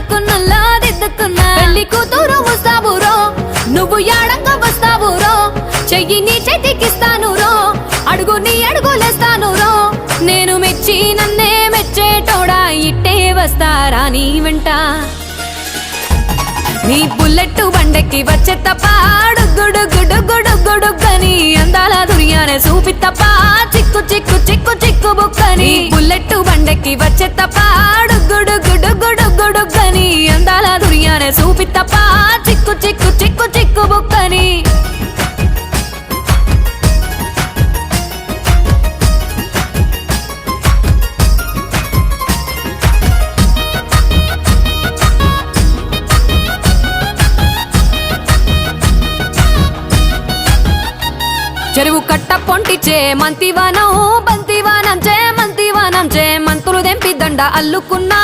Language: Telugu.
అద్దుకున్నలా దిద్దుకున్నా పెళ్లి కూతురు వస్తావురో నువ్వు యాడంగా వస్తావురో చెయ్యి నీ చేతికిస్తాను రో అడుగు నీ అడుగులేస్తాను రో నేను మెచ్చి నన్నే మెచ్చేటోడా ఇట్టే వస్తారా నీ వెంట నీ బుల్లెట్ బండెక్కి వచ్చే తప్ప గుడుగుడుగుడుగుడుగుడుగని అందాల దుర్యానే చూపి తప్ప చిక్కు చిక్కు చిక్కు చిక్కు బుక్కని బుల్లెట్ బండెక్కి వచ్చే తప్ప గుడుగుడుగుడుగుడుగని అందాల దుర్యానే చూపి తప్ప చిక్కు చిక్కు చిక్కు చిక్కు బుక్కని చెరువు కట్ట పొంటిచే మంతివానం బంతివానం చే మంతివానం చే మంతులు దెంపి దండ అల్లుకున్నా